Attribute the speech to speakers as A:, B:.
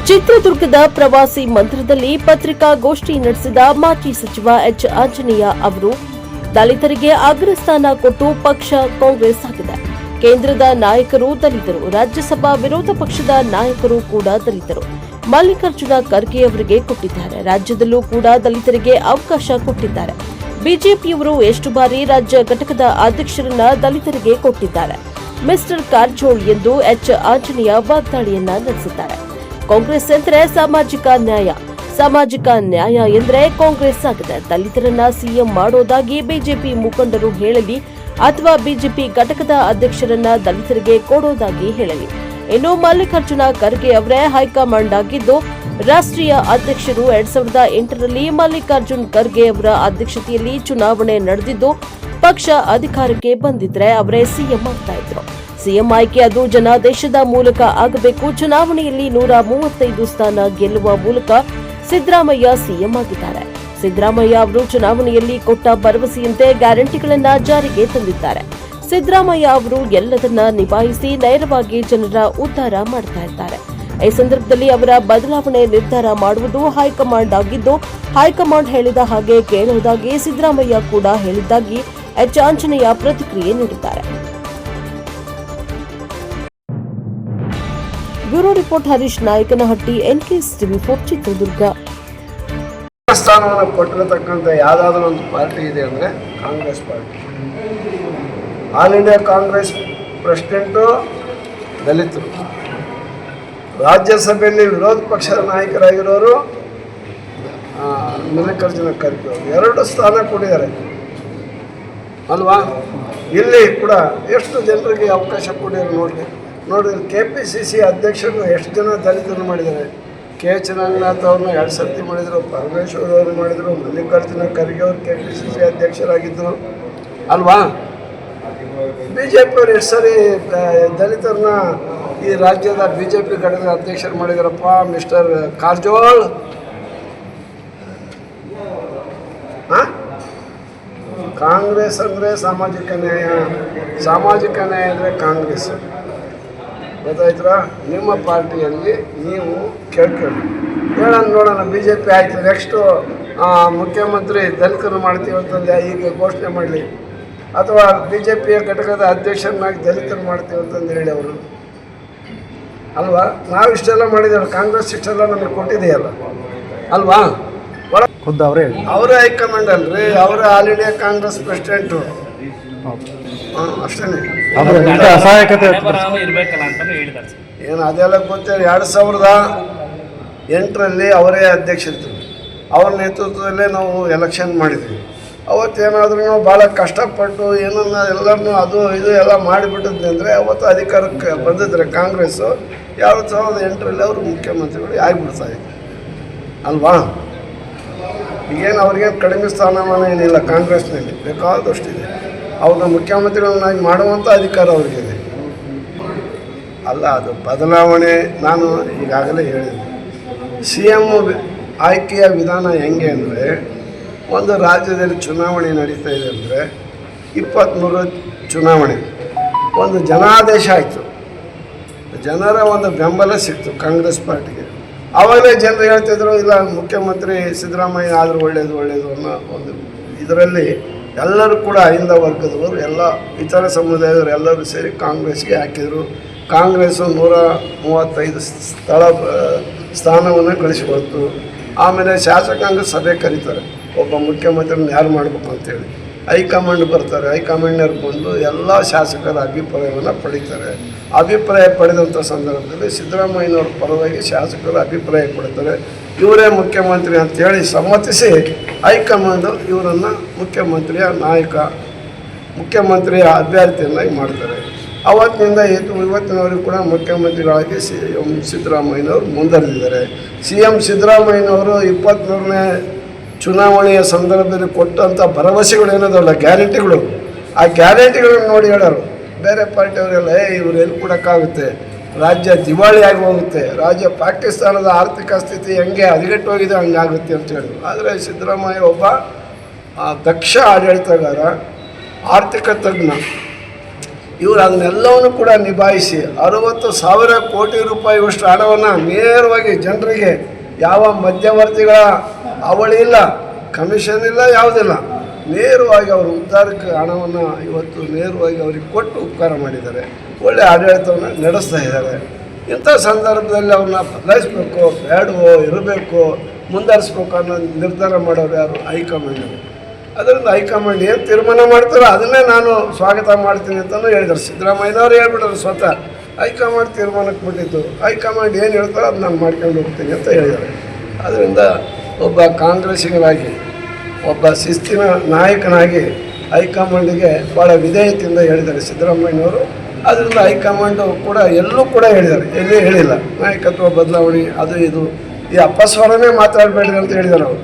A: ಚಿತ್ರದುರ್ಗದ ಪ್ರವಾಸಿ ಮಂದಿರದಲ್ಲಿ ಪತ್ರಿಕಾಗೋಷ್ಠಿ ನಡೆಸಿದ ಮಾಜಿ ಸಚಿವ ಎಚ್ ಆಂಜನೇಯ ಅವರು ದಲಿತರಿಗೆ ಅಗ್ರಸ್ಥಾನ ಕೊಟ್ಟು ಪಕ್ಷ ಕಾಂಗ್ರೆಸ್ ಆಗಿದೆ. ಕೇಂದ್ರದ ನಾಯಕರು ದಲಿತರು, ರಾಜ್ಯಸಭಾ ವಿರೋಧ ಪಕ್ಷದ ನಾಯಕರು ಕೂಡ ದಲಿತರು. ಮಲ್ಲಿಕಾರ್ಜುನ ಖರ್ಗೆ ಅವರಿಗೆ ಕೊಟ್ಟಿದ್ದಾರೆ. ರಾಜ್ಯದಲ್ಲೂ ಕೂಡ ದಲಿತರಿಗೆ ಅವಕಾಶ ಕೊಟ್ಟಿದ್ದಾರೆ. ಬಿಜೆಪಿಯವರು ಎಷ್ಟು ಬಾರಿ ರಾಜ್ಯ ಘಟಕದ ಅಧ್ಯಕ್ಷರನ್ನ ದಲಿತರಿಗೆ ಕೊಟ್ಟಿದ್ದಾರೆ. ಮಿಸ್ಟರ್ ಕಾರಜೋಳ್ ಎಂದು ಎಚ್ ಆಂಜನೇಯ ವಾಗ್ದಾಳಿಯನ್ನ ನಡೆಸಿದ್ದಾರೆ. ಕಾಂಗ್ರೆಸ್ ಎಂದರೆ ಸಾಮಾಜಿಕ ನ್ಯಾಯ ಎಂದರೆ ಕಾಂಗ್ರೆಸ್ ಆಗಿದೆ. ದಲಿತರನ್ನ ಸಿಎಂ ಮಾಡೋದಾಗಿ ಬಿಜೆಪಿ ಮುಖಂಡರು ಹೇಳಲಿ ಅಥವಾ ಬಿಜೆಪಿ ಘಟಕದ ಅಧ್ಯಕ್ಷರನ್ನ ದಲಿತರಿಗೆ ಕೊಡೋದಾಗಿ ಹೇಳಲಿ. ಇನ್ನು ಮಲ್ಲಿಕಾರ್ಜುನ ಖರ್ಗೆ ಅವರೇ ಹೈಕಮಾಂಡ್ ಆಗಿದ್ದು, ರಾಷ್ಟ್ರೀಯ ಅಧ್ಯಕ್ಷರು 2008ರಲ್ಲಿ ಮಲ್ಲಿಕಾರ್ಜುನ್ ಖರ್ಗೆ ಅವರ ಅಧ್ಯಕ್ಷತೆಯಲ್ಲಿ ಚುನಾವಣೆ ನಡೆದಿದ್ದು, ಪಕ್ಷ ಅಧಿಕಾರಕ್ಕೆ ಬಂದಿದ್ರೆ ಅವರೇ ಸಿಎಂ ಆಗ್ತಾ ಇದ್ರು. ಸಿಎಂ ಆಯ್ಕೆ ಅದು ಜನಾದೇಶದ ಮೂಲಕ ಆಗಬೇಕು. ಚುನಾವಣೆಯಲ್ಲಿ 135 ಸ್ಥಾನ ಗೆಲ್ಲುವ ಮೂಲಕ ಸಿದ್ದರಾಮಯ್ಯ ಸಿಎಂ ಆಗಿದ್ದಾರೆ. ಸಿದ್ದರಾಮಯ್ಯ ಅವರು ಚುನಾವಣೆಯಲ್ಲಿ ಕೊಟ್ಟ ಭರವಸೆಯಂತೆ ಗ್ಯಾರಂಟಿಗಳನ್ನ ಜಾರಿಗೆ ತಂದಿದ್ದಾರೆ. ಸಿದ್ದರಾಮಯ್ಯ ಅವರು ಎಲ್ಲದನ್ನ ನಿಭಾಯಿಸಿ ನೇರವಾಗಿ ಜನರ ಉದ್ಧಾರ ಮಾಡ್ತಾ ಇದ್ದಾರೆ. ಈ ಸಂದರ್ಭದಲ್ಲಿ ಅವರ ಬದಲಾವಣೆ ನಿರ್ಧಾರ ಮಾಡುವುದು ಹೈಕಮಾಂಡ್ ಆಗಿದ್ದು, ಹೈಕಮಾಂಡ್ ಹೇಳಿದ ಹಾಗೆ ಕೇಳುವುದಾಗಿ ಸಿದ್ದರಾಮಯ್ಯ ಕೂಡ ಹೇಳಿದ್ದಾಗಿ ಎಚ್ ಆಂಜನೇಯ ಪ್ರತಿಕ್ರಿಯೆ ನೀಡಿದ್ದಾರೆ. Bureau report Harish Nayakanahatti, NKS ಟಿವಿ4 ಚಿತ್ರದುರ್ಗ.
B: ಸ್ಥಾನವನ್ನು ಕೊಟ್ಟಿರತಕ್ಕಂಥ ಯಾವುದಾದ್ರೂ ಒಂದು ಪಾರ್ಟಿ ಇದೆ ಅಂದರೆ Congress party. All India Congress president ದಲಿತರು, ರಾಜ್ಯಸಭೆಯಲ್ಲಿ ವಿರೋಧ ಪಕ್ಷದ ನಾಯಕರಾಗಿರೋರು ಮಲ್ಲಿಕಾರ್ಜುನ ಖರ್ಗೆ ಅವರು 2 ಸ್ಥಾನ ಕೊಟ್ಟಿದ್ದಾರೆ ಅಲ್ವಾ. ಇಲ್ಲಿ ಕೂಡ ಎಷ್ಟು ಜನರಿಗೆ ಅವಕಾಶ ಕೊಟ್ಟಿದ್ದಾರೆ ನೋಡಿದ್ರೆ KPCC ಅಧ್ಯಕ್ಷರು ಎಷ್ಟು ಜನ ದಲಿತರು ಮಾಡಿದ್ದಾರೆ. ಕೆ ಚಿರಂಗನಾಥ್ ಅವ್ರನ್ನ 2 ಸರ್ತಿ ಮಾಡಿದರು, ಪರಮೇಶ್ವರ್ ಅವರು ಮಾಡಿದರು, ಮಲ್ಲಿಕಾರ್ಜುನ ಖರ್ಗೆ ಅವರು KPCC ಅಧ್ಯಕ್ಷರಾಗಿದ್ದರು ಅಲ್ವಾ. BJP ಅವರು ಎಷ್ಟು ಸರಿ ದಲಿತರನ್ನ ಈ ರಾಜ್ಯದ BJP ಘಟಕದ ಅಧ್ಯಕ್ಷರು ಮಾಡಿದಾರಪ್ಪ. ಮಿಸ್ಟರ್ ಕಾರಜೋಳ್ ಕಾಂಗ್ರೆಸ್ ಅಂದರೆ ಸಾಮಾಜಿಕ ನ್ಯಾಯ ಅಂದರೆ ಕಾಂಗ್ರೆಸ್. ಗೊತ್ತಾಯ್ತಾ? ನಿಮ್ಮ ಪಾರ್ಟಿಯಲ್ಲಿ ನೀವು ಕೇಳ್ಕೊಳ್ಳಿ, ಹೇಳೋಣ ನೋಡೋಣ. BJP ಆಯಿತು, ನೆಕ್ಸ್ಟು ಮುಖ್ಯಮಂತ್ರಿ ದಲಿತರು ಮಾಡ್ತೀವಿ ಅಂತಂದು ಈಗ ಘೋಷಣೆ ಮಾಡಲಿ, ಅಥವಾ BJPಯ ಘಟಕದ ಅಧ್ಯಕ್ಷರನ್ನಾಗಿ ದಲಿತರು ಮಾಡ್ತೀವಿ ಅಂತಂದು ಹೇಳಿ ಅವರು ಅಲ್ವಾ. ನಾವು ಇಷ್ಟೆಲ್ಲ ಮಾಡಿದ್ದೇವೆ, ಕಾಂಗ್ರೆಸ್ ಇಷ್ಟೆಲ್ಲ ನಮಗೆ ಕೊಟ್ಟಿದೆಯಲ್ಲ ಅಲ್ವಾ.
C: ಖುದ್ದು
B: ಅವರೇ ಹೈಕಮಾಂಡ್ ಅಲ್ರಿ, ಅವರೇ ಆಲ್ ಇಂಡಿಯಾ ಕಾಂಗ್ರೆಸ್ ಪ್ರೆಸಿಡೆಂಟು. ಅಷ್ಟೇ ಏನು ಅದೆಲ್ಲ ಗೊತ್ತಿಲ್ಲ. 2008ರಲ್ಲಿ ಅವರೇ ಅಧ್ಯಕ್ಷರಿದ್ದರು, ಅವ್ರ ನೇತೃತ್ವದಲ್ಲೇ ನಾವು ಎಲೆಕ್ಷನ್ ಮಾಡಿದ್ವಿ. ಅವತ್ತೇನಾದ್ರೂ ನಾವು ಭಾಳ ಕಷ್ಟಪಟ್ಟು ಏನನ್ನ ಎಲ್ಲರನ್ನೂ ಅದು ಇದು ಎಲ್ಲ ಮಾಡಿಬಿಟ್ಟಿದ್ವಿ ಅಂದರೆ ಅವತ್ತು ಅಧಿಕಾರಕ್ಕೆ ಬಂದಿದ್ರೆ ಕಾಂಗ್ರೆಸ್ಸು 2008ರಲ್ಲಿ ಅವರು ಮುಖ್ಯಮಂತ್ರಿಗಳು ಆಗಿಬಿಡ್ತಾಯಿದ್ರು ಅಲ್ವಾ. ಈಗೇನು ಅವ್ರಿಗೇನು ಕಡಿಮೆ ಸ್ಥಾನಮಾನ ಏನಿಲ್ಲ, ಕಾಂಗ್ರೆಸ್ನಲ್ಲಿ ಬೇಕಾದಷ್ಟಿದೆ. ಅವ್ರನ್ನ ಮುಖ್ಯಮಂತ್ರಿಗಳನ್ನಾಗಿ ಮಾಡುವಂಥ ಅಧಿಕಾರ ಅವ್ರಿಗಿದೆ ಅಲ್ಲ. ಅದು ಬದಲಾವಣೆ ನಾನು ಈಗಾಗಲೇ ಹೇಳಿದೆ. CM ಆಯ್ಕೆಯ ವಿಧಾನ ಹೆಂಗೆ ಅಂದರೆ, ಒಂದು ರಾಜ್ಯದಲ್ಲಿ ಚುನಾವಣೆ ನಡೀತಾ ಇದೆ ಅಂದರೆ 23 ಚುನಾವಣೆ, ಒಂದು ಜನಾದೇಶ ಆಯಿತು, ಜನರ ಒಂದು ಬೆಂಬಲ ಸಿಕ್ತು ಕಾಂಗ್ರೆಸ್ ಪಾರ್ಟಿಗೆ. ಆವಾಗಲೇ ಜನರು ಹೇಳ್ತಿದ್ರು, ಇಲ್ಲ ಮುಖ್ಯಮಂತ್ರಿ ಸಿದ್ದರಾಮಯ್ಯ ಆದರೂ ಒಳ್ಳೆಯದು ಅನ್ನೋ ಒಂದು ಇದರಲ್ಲಿ ಎಲ್ಲರೂ ಕೂಡ ಅಹಿಂದ ವರ್ಗದವರು, ಎಲ್ಲ ಇತರ ಸಮುದಾಯದವರು ಎಲ್ಲರೂ ಸೇರಿ ಕಾಂಗ್ರೆಸ್ಗೆ ಹಾಕಿದರು. ಕಾಂಗ್ರೆಸ್ಸು 135 ಸ್ಥಾನವನ್ನು ಗಳಿಸಿಕೊಡ್ತು. ಆಮೇಲೆ ಶಾಸಕಾಂಗ ಸಭೆ ಕರೀತಾರೆ, ಒಬ್ಬ ಮುಖ್ಯಮಂತ್ರಿನ ಯಾರು ಮಾಡಬೇಕು ಅಂತೇಳಿ. ಹೈಕಮಾಂಡ್ ಬರ್ತಾರೆ, ಹೈಕಮಾಂಡ್ನವ್ರು ಬಂದು ಎಲ್ಲ ಶಾಸಕರ ಅಭಿಪ್ರಾಯವನ್ನು ಪಡೀತಾರೆ. ಅಭಿಪ್ರಾಯ ಪಡೆದಂಥ ಸಂದರ್ಭದಲ್ಲಿ ಸಿದ್ದರಾಮಯ್ಯನವ್ರ ಪರವಾಗಿ ಶಾಸಕರು ಅಭಿಪ್ರಾಯ ಪಡ್ತಾರೆ, ಇವರೇ ಮುಖ್ಯಮಂತ್ರಿ ಅಂತೇಳಿ ಸಮ್ಮತಿಸಿ ಹೈಕಮಾಂಡು ಇವರನ್ನು ಮುಖ್ಯಮಂತ್ರಿಯ ಅಭ್ಯರ್ಥಿಯನ್ನಾಗಿ ಮಾಡ್ತಾರೆ. ಅವತ್ತಿನಿಂದ ಇವತ್ತಿನವರೆಗೂ ಕೂಡ ಮುಖ್ಯಮಂತ್ರಿಗಳಾಗಿ CM ಸಿದ್ದರಾಮಯ್ಯನವರು ಮುಂದುವರೆದಿದ್ದಾರೆ. CM ಸಿದ್ದರಾಮಯ್ಯನವರು 23ನೇ ಚುನಾವಣೆಯ ಸಂದರ್ಭದಲ್ಲಿ ಕೊಟ್ಟಂಥ ಭರವಸೆಗಳೇನದಲ್ಲ, ಗ್ಯಾರಂಟಿಗಳು, ಆ ಗ್ಯಾರಂಟಿಗಳನ್ನು ನೋಡಿ ಹೇಳೋರು ಬೇರೆ ಪಾರ್ಟಿಯವರೆಲ್ಲ, ಇವರು ಎಲ್ಲಿ ಕೊಡೋಕ್ಕಾಗುತ್ತೆ, ರಾಜ್ಯ ದಿವಾಳಿಯಾಗಿ ಹೋಗುತ್ತೆ, ರಾಜ್ಯ ಪಾಕಿಸ್ತಾನದ ಆರ್ಥಿಕ ಸ್ಥಿತಿ ಹೆಂಗೆ ಹದಗೆಟ್ಟು ಹೋಗಿದೆ ಹಂಗಾಗುತ್ತೆ ಅಂತ ಹೇಳಿದ್ರು. ಆದರೆ ಸಿದ್ದರಾಮಯ್ಯ ಒಬ್ಬ ದಕ್ಷ ಆಡಳಿತಗಾರ, ಆರ್ಥಿಕ ತಜ್ಞ, ಇವರು ಅದನ್ನೆಲ್ಲವನ್ನು ಕೂಡ ನಿಭಾಯಿಸಿ 60,000 ಕೋಟಿ ರೂಪಾಯಿಯಷ್ಟು ಹಣವನ್ನು ನೇರವಾಗಿ ಜನರಿಗೆ ಯಾವ ಮಧ್ಯವರ್ತಿಗಳ ಅವಳಿ ಇಲ್ಲ, ಕಮಿಷನ್ ಇಲ್ಲ, ಯಾವುದಿಲ್ಲ, ನೇರವಾಗಿ ಅವರು ಉದ್ಧಾರಕ್ಕೆ ಹಣವನ್ನು ಇವತ್ತು ನೇರವಾಗಿ ಅವರಿಗೆ ಕೊಟ್ಟು ಉಪಕಾರ ಮಾಡಿದ್ದಾರೆ. ಒಳ್ಳೆಯ ಆಡಳಿತವನ್ನು ನಡೆಸ್ತಾ ಇದ್ದಾರೆ. ಇಂಥ ಸಂದರ್ಭದಲ್ಲಿ ಅವ್ರನ್ನ ಬದಲಾಯಿಸಬೇಕು, ಬೇಡವೋ, ಇರಬೇಕು, ಮುಂದುವರಿಸ್ಬೇಕು ಅನ್ನೋ ನಿರ್ಧಾರ ಮಾಡೋರು ಯಾರು? ಹೈಕಮಾಂಡ್. ಅದರಿಂದ ಹೈಕಮಾಂಡ್ ಏನು ತೀರ್ಮಾನ ಮಾಡ್ತಾರೋ ಅದನ್ನೇ ನಾನು ಸ್ವಾಗತ ಮಾಡ್ತೀನಿ ಅಂತಲೂ ಹೇಳಿದ್ದಾರೆ. ಸಿದ್ದರಾಮಯ್ಯನವರು ಹೇಳ್ಬಿಟ್ರು ಸ್ವತಃ, ಹೈಕಮಾಂಡ್ ತೀರ್ಮಾನಕ್ಕೆ ಬಿಟ್ಟಿದ್ದು, ಹೈಕಮಾಂಡ್ ಏನು ಹೇಳ್ತಾರೋ ಅದು ನಾನು ಮಾಡ್ಕೊಂಡು ಹೋಗ್ತೀನಿ ಅಂತ ಹೇಳಿದ್ದಾರೆ. ಅದರಿಂದ ಒಬ್ಬ ಕಾಂಗ್ರೆಸ್ಸಿಗನಾಗಿ, ಒಬ್ಬ ಶಿಸ್ತಿನ ನಾಯಕನಾಗಿ ಹೈಕಮಾಂಡಿಗೆ ಭಾಳ ವಿಧೇಯತೆಯಿಂದ ಹೇಳಿದ್ದಾರೆ ಸಿದ್ದರಾಮಯ್ಯನವರು. ಅದರಿಂದ ಹೈಕಮಾಂಡು ಕೂಡ ಎಲ್ಲೂ ಕೂಡ ಹೇಳಿದ್ದಾರೆ, ಎಲ್ಲಿ ಹೇಳಿಲ್ಲ ನಾಯಕತ್ವ ಬದಲಾವಣೆ ಅದು ಇದು, ಈ ಅಪಸ್ವರನೇ ಮಾತಾಡಬೇಡ್ರಿ ಅಂತ ಹೇಳಿದ್ದಾರೆ ಅವರು.